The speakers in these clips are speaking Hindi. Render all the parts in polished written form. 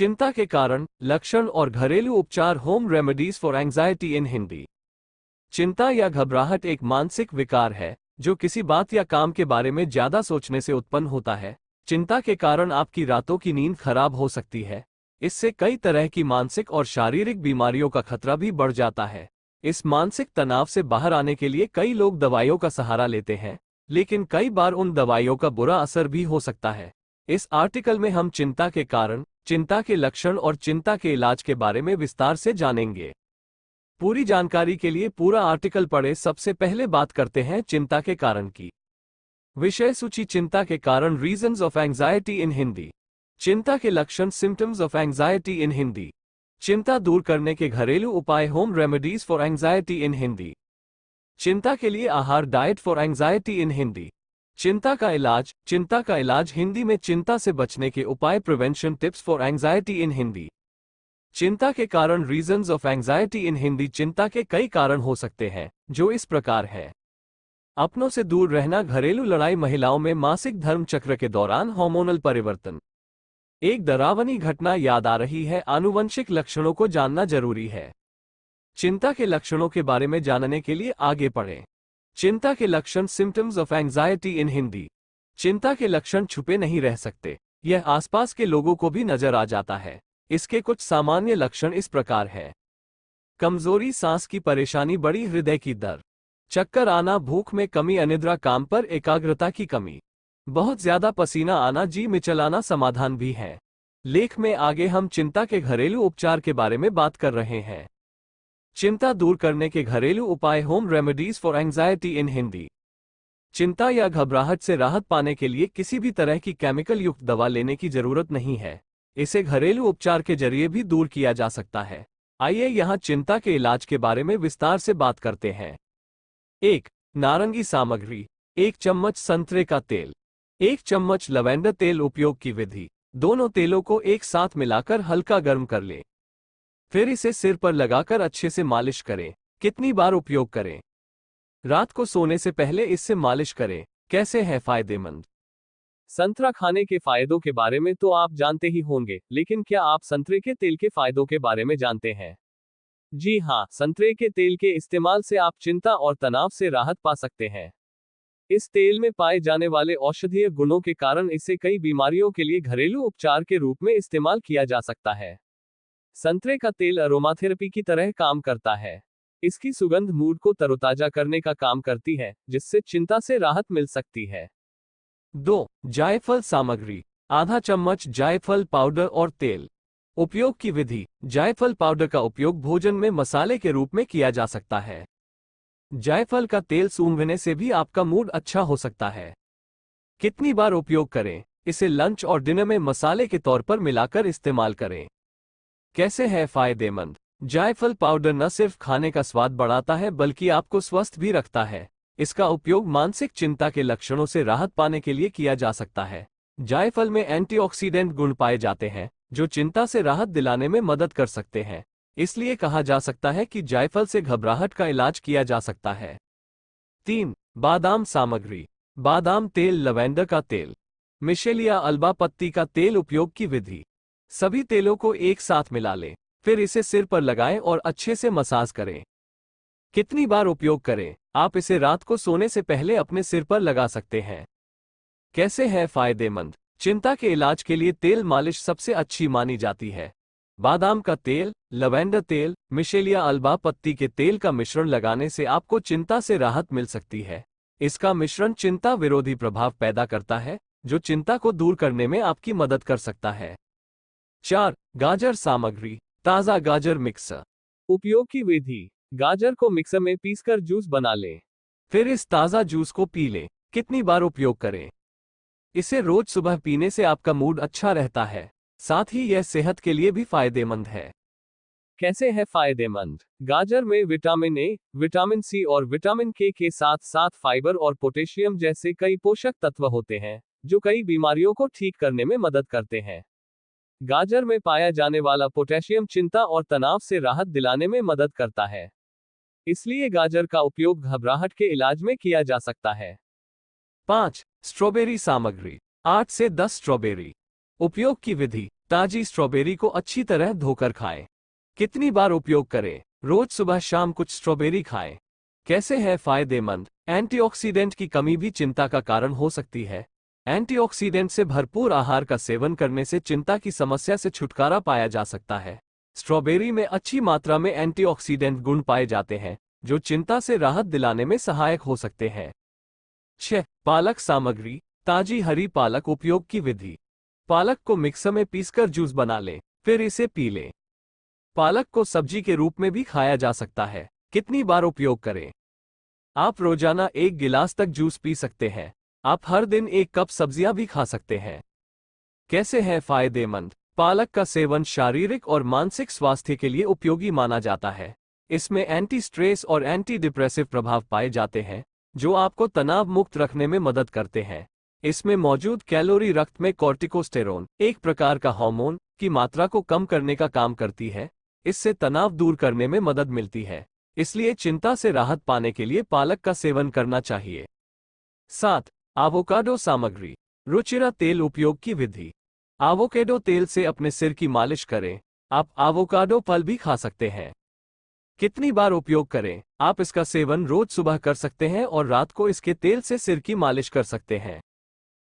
चिंता के कारण, लक्षण और घरेलू उपचार। होम रेमेडीज फॉर एंजाइटी इन हिंदी। चिंता या घबराहट एक मानसिक विकार है जो किसी बात या काम के बारे में ज्यादा सोचने से उत्पन्न होता है। चिंता के कारण आपकी रातों की नींद खराब हो सकती है। इससे कई तरह की मानसिक और शारीरिक बीमारियों का खतरा भी बढ़ जाता है। इस मानसिक तनाव से बाहर आने के लिए कई लोग दवाइयों का सहारा लेते हैं, लेकिन कई बार उन दवाइयों का बुरा असर भी हो सकता है। इस आर्टिकल में हम चिंता के कारण, चिंता के लक्षण और चिंता के इलाज के बारे में विस्तार से जानेंगे। पूरी जानकारी के लिए पूरा आर्टिकल पढ़ें। सबसे पहले बात करते हैं चिंता के कारण की। विषय सूची। चिंता के कारण, रीजंस ऑफ एंजाइटी इन हिंदी। चिंता के लक्षण, सिम्टम्स ऑफ एंजाइटी इन हिंदी। चिंता दूर करने के घरेलू उपाय, होम रेमेडीज फॉर एंजाइटी इन हिंदी। चिंता के लिए आहार, डाइट फॉर एंजाइटी इन हिंदी। चिंता का इलाज, चिंता का इलाज हिंदी में चिंता से बचने के उपाय, प्रिवेंशन टिप्स फॉर एंजाइटी इन हिंदी। चिंता के कारण, रीजंस ऑफ एंजाइटी इन हिंदी। चिंता के कई कारण हो सकते हैं जो इस प्रकार है। अपनों से दूर रहना, घरेलू लड़ाई, महिलाओं में मासिक धर्म चक्र के दौरान हार्मोनल परिवर्तन। एक डरावनी घटना याद आ रही है। आनुवंशिक लक्षणों को जानना जरूरी है। चिंता के लक्षणों के बारे में जानने के लिए आगे पढ़ें। चिंता के लक्षण, सिम्टम्स ऑफ एंजाइटी इन हिंदी। चिंता के लक्षण छुपे नहीं रह सकते, यह आसपास के लोगों को भी नजर आ जाता है। इसके कुछ सामान्य लक्षण इस प्रकार है। कमजोरी, सांस की परेशानी, बड़ी हृदय की दर, चक्कर आना, भूख में कमी, अनिद्रा, काम पर एकाग्रता की कमी, बहुत ज्यादा पसीना आना, जी मिचलाना समाधान भी है। लेख में आगे हम चिंता के घरेलू उपचार के बारे में बात कर रहे हैं। चिंता दूर करने के घरेलू उपाय, होम रेमेडीज फॉर एंजाइटी इन हिंदी। चिंता या घबराहट से राहत पाने के लिए किसी भी तरह की केमिकल युक्त दवा लेने की जरूरत नहीं है। इसे घरेलू उपचार के जरिए भी दूर किया जा सकता है। आइए यहाँ चिंता के इलाज के बारे में विस्तार से बात करते हैं। 1. नारंगी सामग्री। 1 चम्मच संतरे का तेल, 1 चम्मच लवेंडर तेल। उपयोग की विधि, दोनों तेलों को एक साथ मिलाकर हल्का गर्म कर लें। फिर इसे सिर पर लगाकर अच्छे से मालिश करें। कितनी बार उपयोग करें? रात को सोने से पहले इससे मालिश करें। कैसे है फायदेमंद? संतरा खाने के फायदों के बारे में तो आप जानते ही होंगे, लेकिन क्या आप संतरे के तेल के फायदों के बारे में जानते हैं? जी हाँ, संतरे के तेल के इस्तेमाल से आप चिंता और तनाव से राहत पा सकते हैं। इस तेल में पाए जाने वाले औषधीय गुणों के कारण इसे कई बीमारियों के लिए घरेलू उपचार के रूप में इस्तेमाल किया जा सकता है। संतरे का तेल अरोमाथेरेपी की तरह काम करता है। इसकी सुगंध मूड को तरोताजा करने का काम करती है, जिससे चिंता से राहत मिल सकती है। 2. जायफल सामग्री। आधा चम्मच जायफल पाउडर और तेल। उपयोग की विधि, जायफल पाउडर का उपयोग भोजन में मसाले के रूप में किया जा सकता है। जायफल का तेल सूंघने से भी आपका मूड अच्छा हो सकता है। कितनी बार उपयोग करें? इसे लंच और डिनर में मसाले के तौर पर मिलाकर इस्तेमाल करें। कैसे है फायदेमंद? जायफल पाउडर न सिर्फ खाने का स्वाद बढ़ाता है बल्कि आपको स्वस्थ भी रखता है। इसका उपयोग मानसिक चिंता के लक्षणों से राहत पाने के लिए किया जा सकता है। जायफल में एंटीऑक्सीडेंट गुण पाए जाते हैं जो चिंता से राहत दिलाने में मदद कर सकते हैं। इसलिए कहा जा सकता है कि जायफल से घबराहट का इलाज किया जा सकता है। 3. बादाम सामग्री। बादाम तेल, लवेंडर का तेल, मिशेलिया अल्बा पत्ती का तेल। उपयोग की विधि, सभी तेलों को एक साथ मिला लें, फिर इसे सिर पर लगाएं और अच्छे से मसाज करें। कितनी बार उपयोग करें? आप इसे रात को सोने से पहले अपने सिर पर लगा सकते हैं। कैसे है फायदेमंद? चिंता के इलाज के लिए तेल मालिश सबसे अच्छी मानी जाती है। बादाम का तेल, लवेंडर तेल, मिशेलिया अल्बा पत्ती के तेल का मिश्रण लगाने से आपको चिंता से राहत मिल सकती है। इसका मिश्रण चिंता विरोधी प्रभाव पैदा करता है जो चिंता को दूर करने में आपकी मदद कर सकता है। 4. गाजर सामग्री। ताज़ा गाजर मिक्सर। उपयोग की विधि, गाजर को मिक्सर में पीसकर जूस बना लें, फिर इस ताज़ा जूस को पी लें। कितनी बार उपयोग करें? इसे रोज सुबह पीने से आपका मूड अच्छा रहता है, साथ ही यह सेहत के लिए भी फायदेमंद है। कैसे है फायदेमंद? गाजर में विटामिन ए, विटामिन सी और विटामिन के साथ साथ फाइबर और पोटेशियम जैसे कई पोषक तत्व होते हैं जो कई बीमारियों को ठीक करने में मदद करते हैं। गाजर में पाया जाने वाला पोटेशियम चिंता और तनाव से राहत दिलाने में मदद करता है। इसलिए गाजर का उपयोग घबराहट के इलाज में किया जा सकता है। 5. स्ट्रॉबेरी सामग्री। 8 से 10 स्ट्रॉबेरी। उपयोग की विधि, ताजी स्ट्रॉबेरी को अच्छी तरह धोकर खाएं। कितनी बार उपयोग करें? रोज सुबह शाम कुछ स्ट्रॉबेरी खाएं। कैसे है फायदेमंद? एंटीऑक्सीडेंट की कमी भी चिंता का कारण हो सकती है। एंटीऑक्सीडेंट से भरपूर आहार का सेवन करने से चिंता की समस्या से छुटकारा पाया जा सकता है। स्ट्रॉबेरी में अच्छी मात्रा में एंटीऑक्सीडेंट गुण पाए जाते हैं, जो चिंता से राहत दिलाने में सहायक हो सकते हैं। 6. पालक सामग्री। ताजी हरी पालक उपयोग की विधि। पालक को मिक्सर में पीसकर जूस बना लें, फिर इसे पी लें। पालक को सब्जी के रूप में भी खाया जा सकता है। कितनी बार उपयोग करें? आप रोजाना 1 गिलास तक जूस पी सकते हैं। आप हर दिन 1 कप सब्जियां भी खा सकते हैं। कैसे है फायदेमंद? पालक का सेवन शारीरिक और मानसिक स्वास्थ्य के लिए उपयोगी माना जाता है। इसमें एंटी स्ट्रेस और एंटी डिप्रेसिव प्रभाव पाए जाते हैं, जो आपको तनाव मुक्त रखने में मदद करते हैं। इसमें मौजूद कैलोरी रक्त में कॉर्टिकोस्टेरोन, एक प्रकार का हार्मोन, की मात्रा को कम करने का काम करती है। इससे तनाव दूर करने में मदद मिलती है, इसलिए चिंता से राहत पाने के लिए पालक का सेवन करना चाहिए। 7. आवोकाडो सामग्री। रुचिरा तेल उपयोग की विधि। आवोकाडो तेल से अपने सिर की मालिश करें। आप आवोकाडो फल भी खा सकते हैं। कितनी बार उपयोग करें? आप इसका सेवन रोज सुबह कर सकते हैं और रात को इसके तेल से सिर की मालिश कर सकते हैं।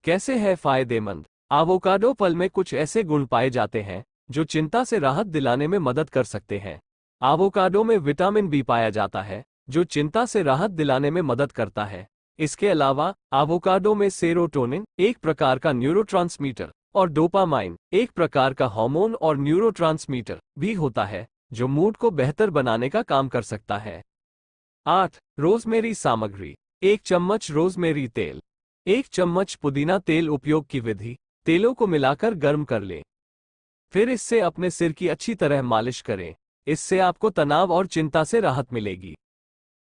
कैसे है फायदेमंद? आवोकाडो फल में कुछ ऐसे गुण पाए जाते हैं जो चिंता से राहत दिलाने में मदद कर सकते हैं। आवोकाडो में विटामिन बी पाया जाता है, जो चिंता से राहत दिलाने में मदद करता है। इसके अलावा आवोकाडो में सेरोटोनिन, एक प्रकार का न्यूरोट्रांसमीटर, और डोपामाइन, एक प्रकार का हार्मोन और न्यूरोट्रांसमीटर, भी होता है, जो मूड को बेहतर बनाने का काम कर सकता है। 8. रोजमेरी सामग्री। 1 चम्मच रोजमेरी तेल। 1 चम्मच पुदीना तेल उपयोग की विधि। तेलों को मिलाकर गर्म कर लें, फिर इससे अपने सिर की अच्छी तरह मालिश करें। इससे आपको तनाव और चिंता से राहत मिलेगी।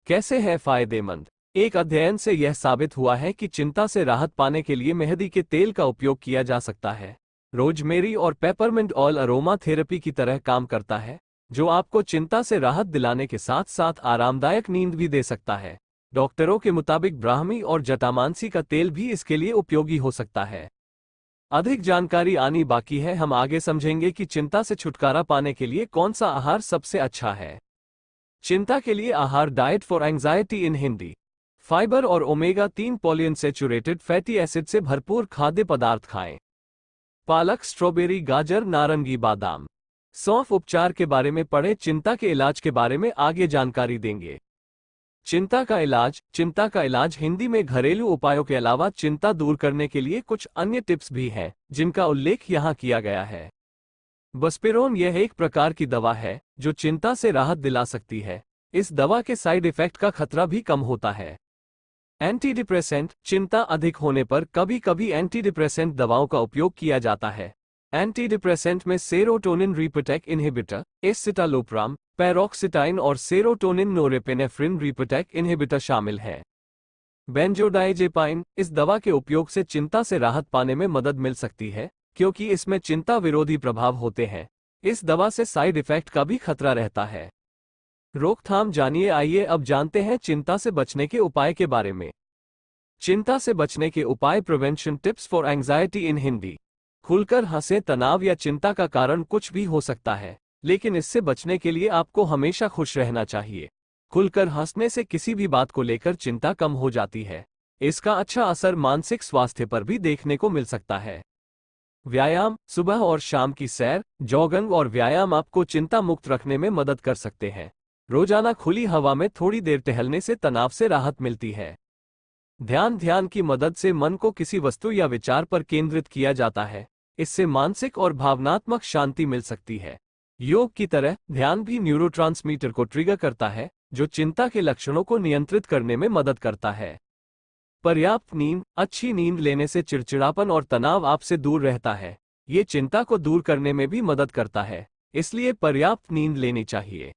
कैसे है फायदेमंद? एक अध्ययन से यह साबित हुआ है कि चिंता से राहत पाने के लिए मेहंदी के तेल का उपयोग किया जा सकता है। रोजमेरी और पेपरमिंट ऑयल अरोमा थेरेपी की तरह काम करता है, जो आपको चिंता से राहत दिलाने के साथ साथ आरामदायक नींद भी दे सकता है। डॉक्टरों के मुताबिक ब्राह्मी और जटामांसी का तेल भी इसके लिए उपयोगी हो सकता है। अधिक जानकारी आनी बाकी है। हम आगे समझेंगे कि चिंता से छुटकारा पाने के लिए कौन सा आहार सबसे अच्छा है। चिंता के लिए आहार। Diet for anxiety in Hindi. Fibre और ओमेगा 3 पॉलीअनसैचुरेटेड फैटी एसिड से भरपूर खाद्य पदार्थ खाएं। पालक, स्ट्रॉबेरी, गाजर, नारंगी, बादाम, सौंफ। उपचार के बारे में पढ़ें। चिंता के इलाज के बारे में आगे जानकारी देंगे। चिंता का इलाज। चिंता का इलाज हिंदी में घरेलू उपायों के अलावा चिंता दूर करने के लिए कुछ अन्य टिप्स भी हैं, जिनका उल्लेख यहाँ किया गया है। बस्पिरोन यह एक प्रकार की दवा है जो चिंता से राहत दिला सकती है। इस दवा के साइड इफेक्ट का खतरा भी कम होता है। एंटीडिप्रेसेंट। चिंता अधिक होने पर कभी कभी एंटीडिप्रेसेंट दवाओं का उपयोग किया जाता है। एंटीडिप्रेसेंट में सेरोटोनिन रिपटेक इनहिबिटर, एसिटालोप्राम, पैरोक्सिटाइन और सेरोटोनिन नोरेपेनेफ्रिन रिपटेक इनहिबिटर शामिल हैं। बेंजोडाइजेपाइन। इस दवा के उपयोग से चिंता से राहत पाने में मदद मिल सकती है, क्योंकि इसमें चिंता विरोधी प्रभाव होते हैं। इस दवा से साइड इफेक्ट का भी खतरा रहता है। रोकथाम जानिए। आइए अब जानते हैं चिंता से बचने के उपाय के बारे में। चिंता से बचने के उपाय। प्रिवेंशन टिप्स फॉर एंजाइटी इन हिंदी। खुलकर हंसें। तनाव या चिंता का कारण कुछ भी हो सकता है, लेकिन इससे बचने के लिए आपको हमेशा खुश रहना चाहिए। खुलकर हंसने से किसी भी बात को लेकर चिंता कम हो जाती है। इसका अच्छा असर मानसिक स्वास्थ्य पर भी देखने को मिल सकता है। व्यायाम। सुबह और शाम की सैर, जॉगिंग और व्यायाम आपको चिंता मुक्त रखने में मदद कर सकते हैं। रोजाना खुली हवा में थोड़ी देर टहलने से तनाव से राहत मिलती है। ध्यान की मदद से मन को किसी वस्तु या विचार पर केंद्रित किया जाता है। इससे मानसिक और भावनात्मक शांति मिल सकती है। योग की तरह ध्यान भी न्यूरोट्रांसमीटर को ट्रिगर करता है, जो चिंता के लक्षणों को नियंत्रित करने में मदद करता है। पर्याप्त नींद। अच्छी नींद लेने से चिड़चिड़ापन और तनाव आपसे दूर रहता है। ये चिंता को दूर करने में भी मदद करता है, इसलिए पर्याप्त नींद लेनी चाहिए।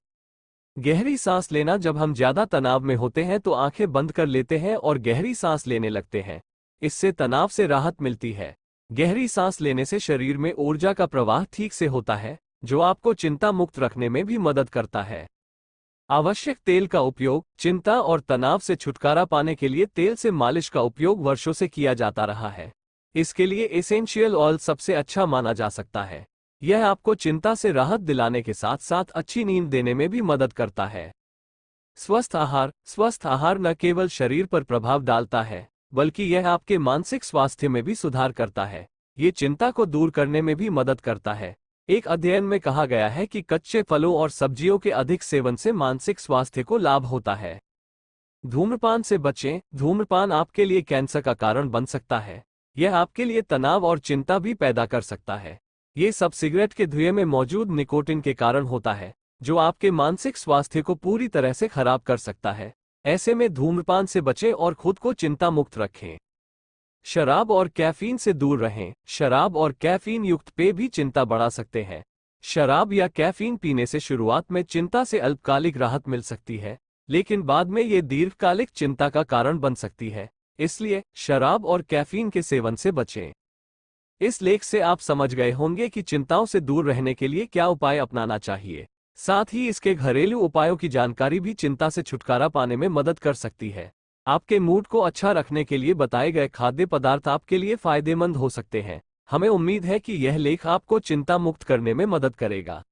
गहरी सांस लेना। जब हम ज्यादा तनाव में होते हैं तो आंखें बंद कर लेते हैं और गहरी सांस लेने लगते हैं। इससे तनाव से राहत मिलती है। गहरी सांस लेने से शरीर में ऊर्जा का प्रवाह ठीक से होता है, जो आपको चिंता मुक्त रखने में भी मदद करता है। आवश्यक तेल का उपयोग। चिंता और तनाव से छुटकारा पाने के लिए तेल से मालिश का उपयोग वर्षों से किया जाता रहा है। इसके लिए एसेंशियल ऑयल सबसे अच्छा माना जा सकता है। यह आपको चिंता से राहत दिलाने के साथ साथ अच्छी नींद देने में भी मदद करता है। स्वस्थ आहार न केवल शरीर पर प्रभाव डालता है, बल्कि यह आपके मानसिक स्वास्थ्य में भी सुधार करता है। ये चिंता को दूर करने में भी मदद करता है। एक अध्ययन में कहा गया है कि कच्चे फलों और सब्जियों के अधिक सेवन से मानसिक स्वास्थ्य को लाभ होता है। धूम्रपान से बचें। धूम्रपान आपके लिए कैंसर का कारण बन सकता है। यह आपके लिए तनाव और चिंता भी पैदा कर सकता है। ये सब सिगरेट के धुएं में मौजूद निकोटिन के कारण होता है, जो आपके मानसिक स्वास्थ्य को पूरी तरह से खराब कर सकता है। ऐसे में धूम्रपान से बचें और खुद को चिंता मुक्त रखें। शराब और कैफीन से दूर रहें। शराब और कैफीन युक्त पेय भी चिंता बढ़ा सकते हैं। शराब या कैफीन पीने से शुरुआत में चिंता से अल्पकालिक राहत मिल सकती है, लेकिन बाद में ये दीर्घकालिक चिंता का कारण बन सकती है। इसलिए शराब और कैफीन के सेवन से बचें। इस लेख से आप समझ गए होंगे कि चिंताओं से दूर रहने के लिए क्या उपाय अपनाना चाहिए। साथ ही इसके घरेलू उपायों की जानकारी भी चिंता से छुटकारा पाने में मदद कर सकती है। आपके मूड को अच्छा रखने के लिए बताए गए खाद्य पदार्थ आपके लिए फायदेमंद हो सकते हैं। हमें उम्मीद है कि यह लेख आपको चिंता मुक्त करने में मदद करेगा।